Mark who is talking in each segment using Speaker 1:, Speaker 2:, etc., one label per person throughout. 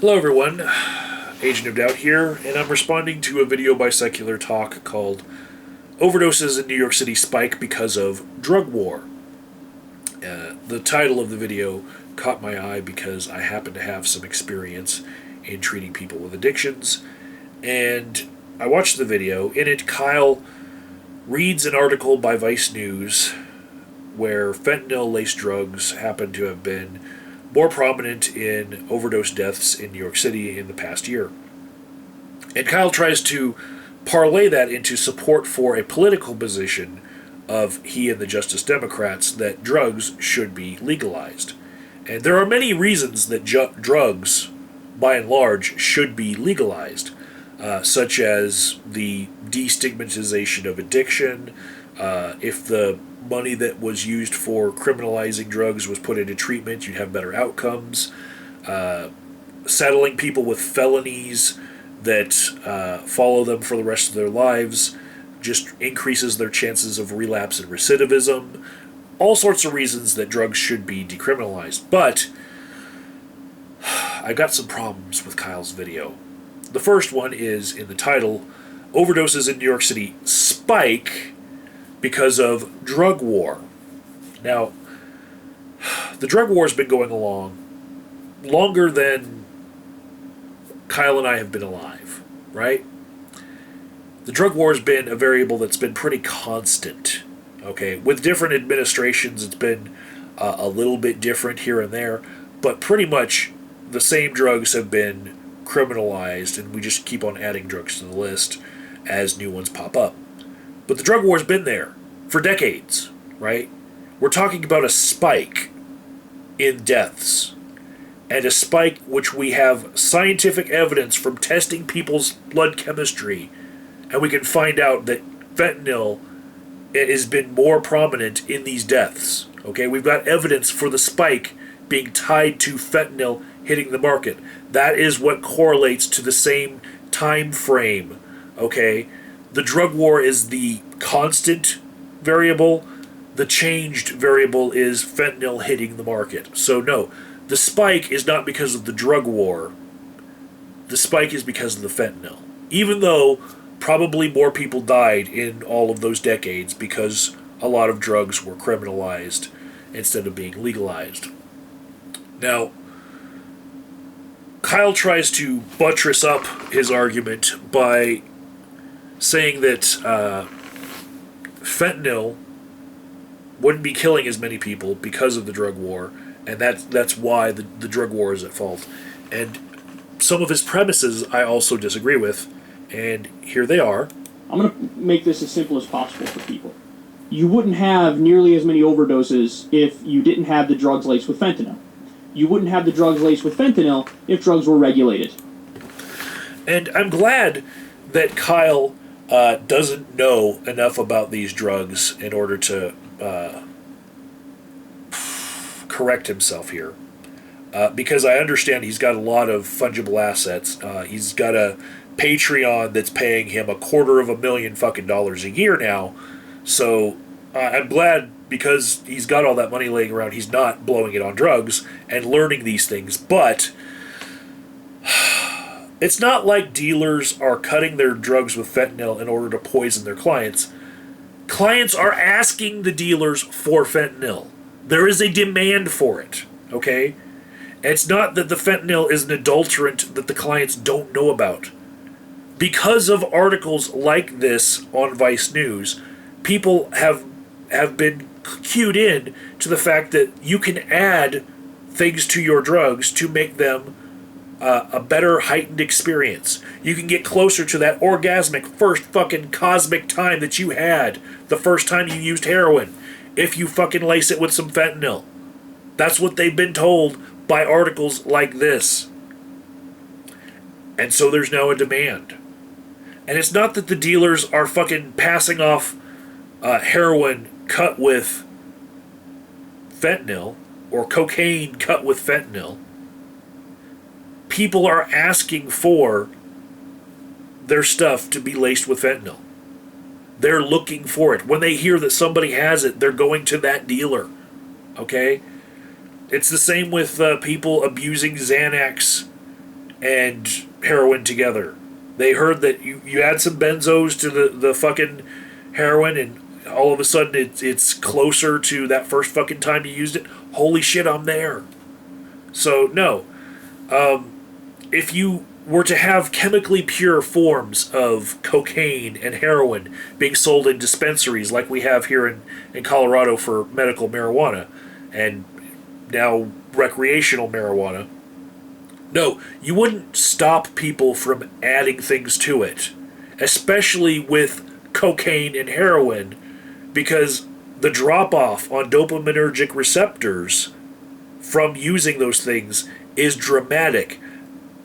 Speaker 1: Hello everyone, Agent of Doubt here, and I'm responding to a video by SecularTalk called Overdoses in New York City Spike Because of Drug War. The title of the video caught my eye because I happen to have some experience in treating people with addictions, and I watched the video. In it, Kyle reads an article by Vice News where fentanyl-laced drugs happen to have been more prominent in overdose deaths in New York City in the past year. And Kyle tries to parlay that into support for a political position of he and the Justice Democrats that drugs should be legalized. And there are many reasons that drugs, by and large, should be legalized, such as the destigmatization of addiction, if the money that was used for criminalizing drugs was put into treatment, you'd have better outcomes. Saddling people with felonies that follow them for the rest of their lives just increases their chances of relapse and recidivism. All sorts of reasons that drugs should be decriminalized. But I got some problems with Kyle's video. The first one is in the title, Overdoses in New York City Spike Because of Drug War. Now, the drug war has been going along longer than Kyle and I have been alive, right? The drug war has been a variable that's been pretty constant, okay? With different administrations, it's been a little bit different here and there, but pretty much the same drugs have been criminalized, and we just keep on adding drugs to the list as new ones pop up. But the drug war has been there for decades, right? We're talking about a spike in deaths, and a spike which we have scientific evidence from testing people's blood chemistry, and we can find out that fentanyl has been more prominent in these deaths. Okay, we've got evidence for the spike being tied to fentanyl hitting the market. That is what correlates to the same time frame. Okay, the drug war is the constant variable. The changed variable is fentanyl hitting the market. So no, the spike is not because of the drug war. The spike is because of the fentanyl. Even though probably more people died in all of those decades because a lot of drugs were criminalized instead of being legalized. Now, Kyle tries to buttress up his argument by saying that fentanyl wouldn't be killing as many people because of the drug war, and that's why the drug war is at fault. And some of his premises I also disagree with, and here they are.
Speaker 2: I'm going to make this as simple as possible for people. You wouldn't have nearly as many overdoses if you didn't have the drugs laced with fentanyl. You wouldn't have the drugs laced with fentanyl if drugs were regulated.
Speaker 1: And I'm glad that Kyle doesn't know enough about these drugs in order to correct himself here. Because I understand he's got a lot of fungible assets. He's got a Patreon that's paying him $250,000 a year now. So I'm glad because he's got all that money laying around, he's not blowing it on drugs and learning these things. But it's not like dealers are cutting their drugs with fentanyl in order to poison their clients. Clients are asking the dealers for fentanyl. There is a demand for it, okay? It's not that the fentanyl is an adulterant that the clients don't know about. Because of articles like this on Vice News, people have been cued in to the fact that you can add things to your drugs to make them a better heightened experience. You can get closer to that orgasmic first fucking cosmic time that you had the first time you used heroin if you fucking lace it with some fentanyl. That's what they've been told by articles like this. And so there's now a demand. And it's not that the dealers are fucking passing off heroin cut with fentanyl or cocaine cut with fentanyl. People are asking for their stuff to be laced with fentanyl. They're looking for it. When they hear that somebody has it, they're going to that dealer. Okay? It's the same with people abusing Xanax and heroin together. They heard that you add some benzos to the fucking heroin, and all of a sudden it's closer to that first fucking time you used it. Holy shit, I'm there. So, no. If you were to have chemically pure forms of cocaine and heroin being sold in dispensaries like we have here in Colorado for medical marijuana and now recreational marijuana, no, you wouldn't stop people from adding things to it, especially with cocaine and heroin, because the drop off on dopaminergic receptors from using those things is dramatic.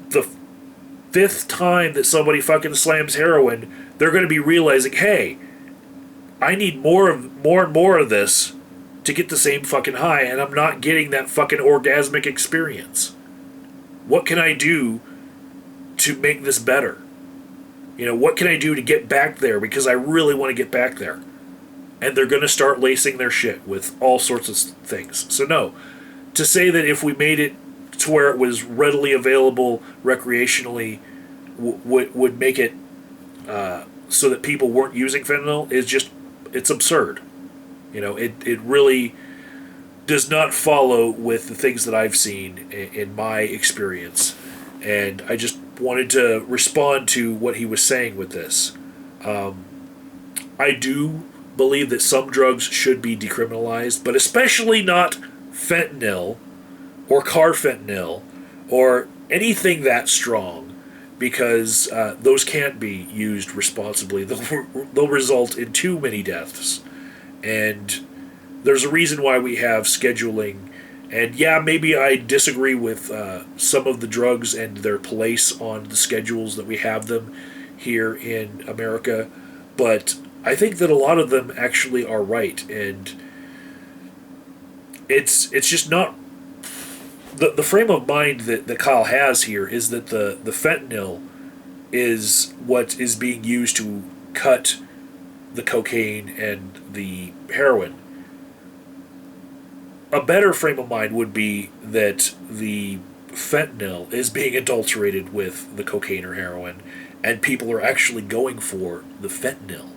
Speaker 1: The fifth time that somebody fucking slams heroin, they're going to be realizing, hey, I need more and more of this to get the same fucking high, and I'm not getting that fucking orgasmic experience. What can I do to make this better? You know, what can I do to get back there? Because I really want to get back there. And they're going to start lacing their shit with all sorts of things. So no, to say that if we made it to where it was readily available recreationally would make it so that people weren't using fentanyl is just, it's absurd. You know, it really does not follow with the things that I've seen in my experience. And I just wanted to respond to what he was saying with this. I do believe that some drugs should be decriminalized, but especially not fentanyl or carfentanil or anything that strong, because those can't be used responsibly. They'll result in too many deaths. And there's a reason why we have scheduling. And yeah, maybe I disagree with some of the drugs and their place on the schedules that we have them here in America, but I think that a lot of them actually are right. And it's just not the frame of mind that Kyle has here is that the fentanyl is what is being used to cut the cocaine and the heroin. A better frame of mind would be that the fentanyl is being adulterated with the cocaine or heroin, and people are actually going for the fentanyl.